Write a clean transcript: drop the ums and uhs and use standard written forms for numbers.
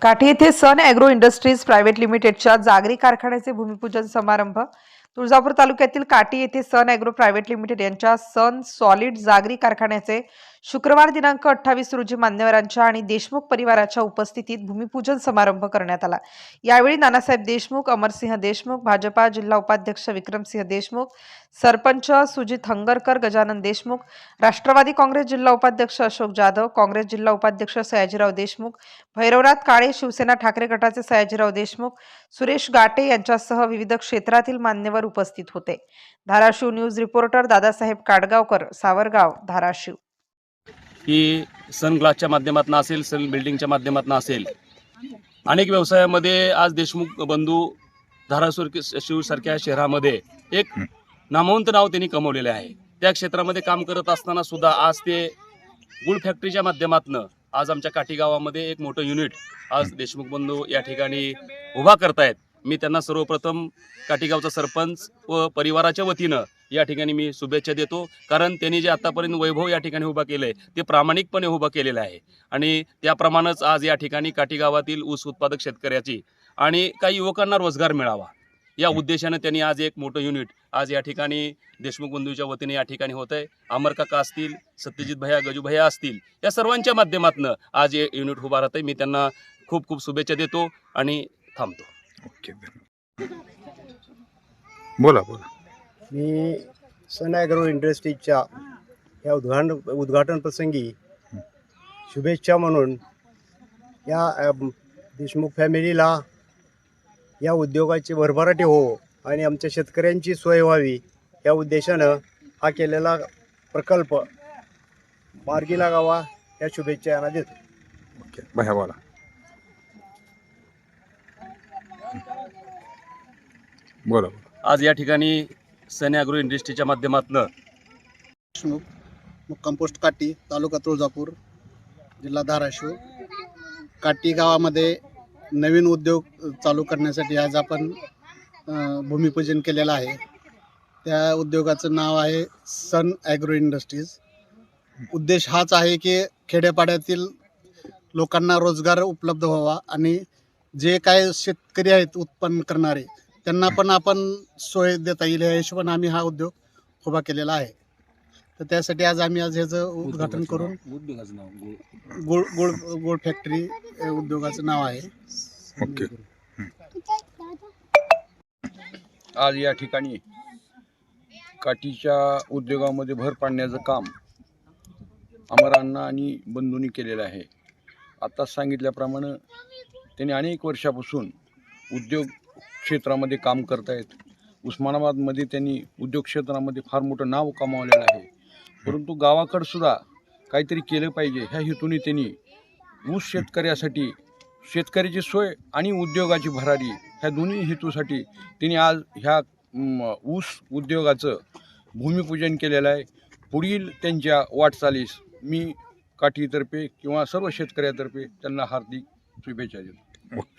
काठी येथे सन agro industries private लिमिटेडच्या जागरी कारखान्याचे भूमिपूजन समारंभ। तुळजापूर तालुक्यातील काठी येथे सन ॲग्रो प्रायव्हेट लिमिटेड यांच्या सन सॉलिड जागरी कारखान्याचे शुक्रवार दिनांक 28 रोजी मान्यवरांच्या आणि देशमुख परिवाराच्या उपस्थितीत भूमिपूजन समारंभ करण्यात आला। यावेळी नानासाहेब देशमुख, अमरसिंह देशमुख, भाजपा जिल्हा उपाध्यक्ष विक्रमसिंह देशमुख, सरपंच सुजित हंगरकर, गजानन देशमुख, राष्ट्रवादी काँग्रेस जिल्हा उपाध्यक्ष अशोक जाधव, काँग्रेस जिल्हा उपाध्यक्ष सयाजीराव देशमुख, भैरवनाथ काळे, शिवसेना ठाकरे गटाचे सयाजीराव देशमुख, सुरेश गाटे यांच्यासह विविध क्षेत्रातील मान्यवर उपस्थित होते। Dharashiv news reporter Dadasaheb Kadgaonkar, Savargaon, Dharashiv. की सन ग्लासच्या माध्यमातून असेल, सन बिल्डिंगच्या माध्यमातून असेल, अनेक व्यवसायामध्ये आज देशमुख बंधू धाराशिव सारख्या शहरामध्ये एक नामवंत नाव त्यांनी कमवलेले आहे। त्या क्षेत्रामध्ये काम करत असताना सुद्धा आज ते गुळ फॅक्टरीच्या माध्यमातून आज आमच्या काठी गावामध्ये एक मोठं युनिट आज देशमुख बंधू या ठिकाणी उभा करतायत। मी त्यांना सर्वप्रथम काठीगावचा सरपंच व परिवाराच्या वतीनं या ठिकाणी मी शुभेच्छा देतो, कारण त्यांनी जे आतापर्यंत वैभव या ठिकाणी उभा केले ते प्रामाणिकपणे उभा केलेलं आहे आणि त्याप्रमाणेच आज या ठिकाणी काठी गावातील ऊस उत्पादक शेतकऱ्याची आणि काही युवकांना रोजगार मिळावा या उद्देशाने त्यांनी आज एक मोठं युनिट आज या ठिकाणी देशमुख बंधूच्या वतीने या ठिकाणी होत आहे। अमर काका असतील, सत्यजित भैया, गजू भैया असतील, या सर्वांच्या माध्यमातून आज हे युनिट उभा राहत आहे। मी त्यांना खूप खूप शुभेच्छा देतो आणि थांबतो। ओके, बोला बोला। मी सन ॲग्रो इंडस्ट्रीजच्या या उद्घाटन प्रसंगी शुभेच्छा म्हणून या देशमुख फॅमिलीला या उद्योगाची भरभराटी हो आणि आमच्या शेतकऱ्यांची सोय व्हावी या उद्देशानं हा केलेला प्रकल्प मार्गी लागावा या शुभेच्छा यांना देतो। ओके, भैया बोला। बोला। आज या ठिकाणी सन ॲग्रो इंडस्ट्रीच्या माध्यमातून देशमुख मुक्काम पोस्ट काठी, तालुका तुळजापूर, जिल्हा धाराशिव, काठी गावामध्ये नवीन उद्योग चालू करण्यासाठी आज आपण भूमिपूजन केलेलं आहे। त्या उद्योगाचं नाव आहे सन ॲग्रो इंडस्ट्रीज। उद्देश हाच आहे की खेड्यापाड्यातील लोकांना रोजगार उपलब्ध व्हावा आणि जे काय शेतकरी आहेत उत्पन्न करणारे त्यांना पण आपण सोय देता येईल या हिशोबाने आम्ही हा उद्योग उभा केलेला आहे। तर त्यासाठी आज ह्याचं उद्घाटन करून गुळ फॅक्टरी उद्योगाचं नाव आहे। ओके। आज या ठिकाणी काठीच्या उद्योगामध्ये भर पाडण्याचं काम अमरांना आणि बंधूंनी केलेलं आहे। आत्ताच सांगितल्याप्रमाणे त्यांनी अनेक वर्षापासून उद्योग क्षेत्रामध्ये काम करत आहेत। उस्मानाबादमध्ये त्यांनी उद्योग क्षेत्रामध्ये फार मोठं नाव कमावलेलं आहे, परंतु गावाकडं सुद्धा काहीतरी केलं पाहिजे ह्या हेतूने त्यांनी ऊस शेतकऱ्यासाठी शेतकऱ्याची सोय आणि उद्योगाची भरारी ह्या दोन्ही हेतूसाठी त्यांनी आज ह्या ऊस उद्योगाचं भूमिपूजन केलेलं आहे। पुढील त्यांच्या वाटचालीस मी काठीतर्फे किंवा सर्व शेतकऱ्यातर्फे त्यांना हार्दिक शुभेच्छा देतो। ओके।